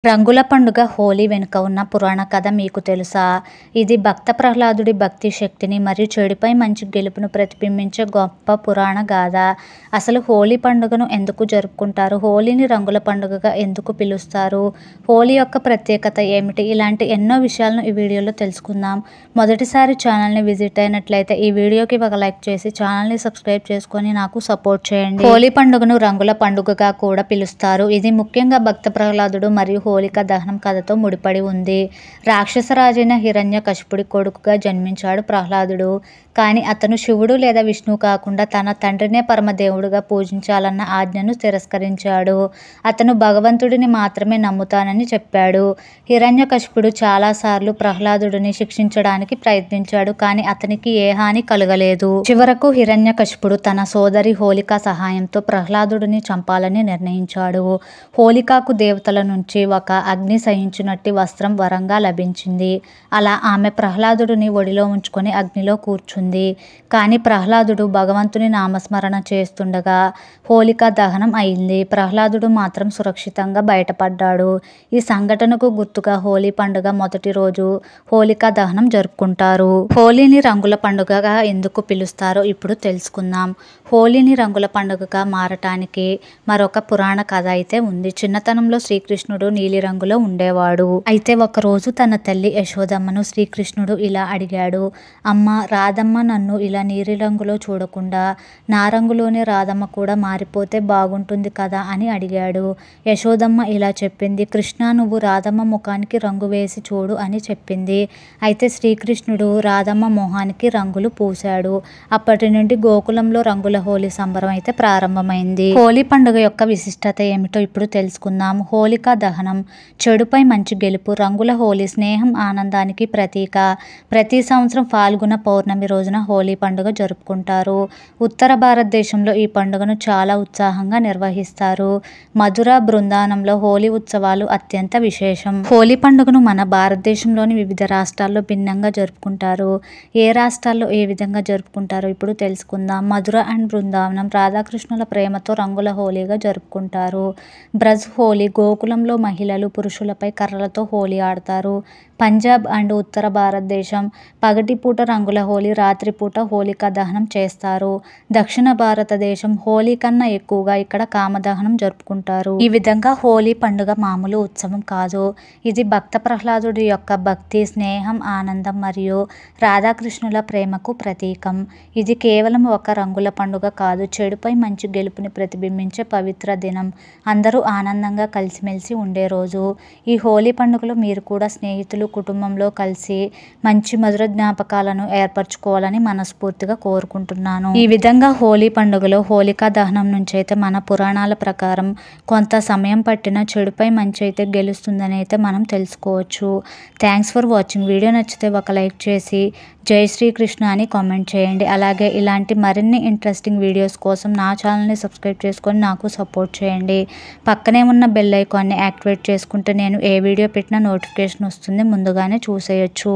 రంగుల పండుగ హోలీ వెనుక ఉన్న పురాణ కథ మీకు తెలుసా? ఇది భక్త ప్రహ్లాదుడి భక్తి శక్తిని మరియు చెడుపై మంచి గెలుపును ప్రతిబింబించే గొప్ప పురాణ గాథ. అసలు హోలీ పండుగను ఎందుకు జరుపుకుంటారు? హోలీని రంగుల పండుగగా ఎందుకు పిలుస్తారు? హోలీ యొక్క ప్రత్యేకత ఏమిటి? ఇలాంటి ఎన్నో విషయాలను ఈ వీడియోలో తెలుసుకుందాం. మొదటిసారి ఛానల్ని విజిట్ అయినట్లయితే ఈ వీడియోకి ఒక లైక్ చేసి ఛానల్ని సబ్స్క్రైబ్ చేసుకొని నాకు సపోర్ట్ చేయండి. హోలీ పండుగను రంగుల పండుగగా కూడా పిలుస్తారు. ఇది ముఖ్యంగా భక్త ప్రహ్లాదుడు మరియు హోలిక దహనం కథతో ముడిపడి ఉంది. రాక్షసరాజైన హిరణ్యకశిపుడి కొడుకుగా జన్మించాడు ప్రహ్లాదుడు. కానీ అతను శివుడు లేదా విష్ణువు కాకుండా తన తండ్రినే పరమదేవుడుగా పూజించాలన్న ఆజ్ఞను తిరస్కరించాడు. అతను భగవంతుడిని మాత్రమే నమ్ముతానని చెప్పాడు. హిరణ్యకశిపుడు చాలాసార్లు ప్రహ్లాదుడిని శిక్షించడానికి ప్రయత్నించాడు, కానీ అతనికి ఏ హాని కలగలేదు. చివరకు హిరణ్యకశిపుడు తన సోదరి హోలిక సహాయంతో ప్రహ్లాదుడిని చంపాలని నిర్ణయించాడు. హోలికకు దేవతల నుంచి ఒక అగ్ని సహించునట్టి వస్త్రం వరంగా లభించింది. అలా ఆమె ప్రహ్లాదుడిని ఒడిలో ఉంచుకొని అగ్నిలో కూర్చుంది. కానీ ప్రహ్లాదుడు భగవంతుని నామస్మరణ చేస్తుండగా హోలిక దహనం అయింది. ప్రహ్లాదుడు మాత్రం సురక్షితంగా బయటపడ్డాడు. ఈ సంఘటనకు గుర్తుగా హోలీ పండుగ మొదటి రోజు హోలిక దహనం జరుపుకుంటారు. హోలీని రంగుల పండుగగా ఎందుకు పిలుస్తారో ఇప్పుడు తెలుసుకుందాం. హోలీని రంగుల పండుగగా మారటానికి మరొక పురాణ కథ అయితే ఉంది. చిన్నతనంలో శ్రీకృష్ణుడు నీలిరంగులో ఉండేవాడు. అయితే ఒకరోజు తన తల్లి యశోదమ్మను శ్రీకృష్ణుడు ఇలా అడిగాడు. అమ్మ, రాధమ్మ నన్ను ఇలా నీలిరంగులో చూడకుండా నా రంగులోనే రాధమ్మ కూడా మారిపోతే బాగుంటుంది కదా అని అడిగాడు. యశోదమ్మ ఇలా చెప్పింది, కృష్ణ, నువ్వు రాధమ్మ ముఖానికి రంగు వేసి చూడు అని చెప్పింది. అయితే శ్రీకృష్ణుడు రాధమ్మ మొహానికి రంగులు పూశాడు. అప్పటి నుండి గోకులంలో రంగుల హోలీ సంబరం అయితే ప్రారంభమైంది. హోలీ పండుగ యొక్క విశిష్టత ఏమిటో ఇప్పుడు తెలుసుకుందాం. హోలిక దహనం చెడుపై మంచి గెలుపు. రంగుల హోలీ స్నేహం, ఆనందానికి ప్రతీక. ప్రతి సంవత్సరం ఫాల్గుణ పౌర్ణమి రోజున హోలీ పండుగ జరుపుకుంటారు. ఉత్తర భారతదేశంలో ఈ పండుగను చాలా ఉత్సాహంగా నిర్వహిస్తారు. మధుర, బృందావనంలో హోలీ ఉత్సవాలు అత్యంత విశేషం. హోలీ పండుగను మన భారతదేశంలోని వివిధ రాష్ట్రాల్లో భిన్నంగా జరుపుకుంటారు. ఏ రాష్ట్రాల్లో ఏ విధంగా జరుపుకుంటారో ఇప్పుడు తెలుసుకుందాం. మధుర అండ్ బృందావనం రాధాకృష్ణుల ప్రేమతో రంగుల హోలీగా జరుపుకుంటారు. బ్రజ్ హోలీ గోకులంలో మహిళలు పురుషులపై కర్రలతో హోలీ ఆడతారు. పంజాబ్ అండ్ ఉత్తర భారతదేశం పగటిపూట రంగుల హోలీ, రాత్రిపూట హోలిక దహనం చేస్తారు. దక్షిణ భారతదేశం హోలీ కన్నా ఎక్కువగా ఇక్కడ కామదహనం జరుపుకుంటారు. ఈ విధంగా హోలీ పండుగ మామూలు ఉత్సవం కాదు. ఇది భక్త ప్రహ్లాదుడి యొక్క భక్తి, స్నేహం, ఆనందం మరియు రాధాకృష్ణుల ప్రేమకు ప్రతీకం. ఇది కేవలం ఒక రంగుల పండుగ కాదు, చెడుపై మంచి గెలుపుని ప్రతిబింబించే పవిత్ర దినం. అందరూ ఆనందంగా కలిసిమెలిసి ఉండే రోజు. ఈ హోలీ పండుగలో మీరు కూడా స్నేహితులు, కుటుంబంలో కలిసి మంచి మధుర జ్ఞాపకాలను ఏర్పరచుకోవాలని మనస్ఫూర్తిగా కోరుకుంటున్నాను. ఈ విధంగా హోలీ పండుగలో హోలికా దహనం నుంచి అయితే మన పురాణాల ప్రకారం కొంత సమయం పట్టిన చెడుపై మంచి అయితే గెలుస్తుందని అయితే మనం తెలుసుకోవచ్చు. Thanks for watching. వీడియో నచ్చితే ఒక లైక్ చేసి జై శ్రీకృష్ణ అని కామెంట్ చేయండి. అలాగే ఇలాంటి మరిన్ని ఇంట్రెస్టింగ్ వీడియోస్ కోసం నా ఛానల్ని సబ్స్క్రైబ్ చేసుకొని నాకు సపోర్ట్ చేయండి. పక్కనే ఉన్న బెల్ ఐకాన్ని యాక్టివేట్ చేసుకుంటే నేను ఏ వీడియో పెట్టినా నోటిఫికేషన్ వస్తుంది, ముందుగానే చూసేయచ్చు.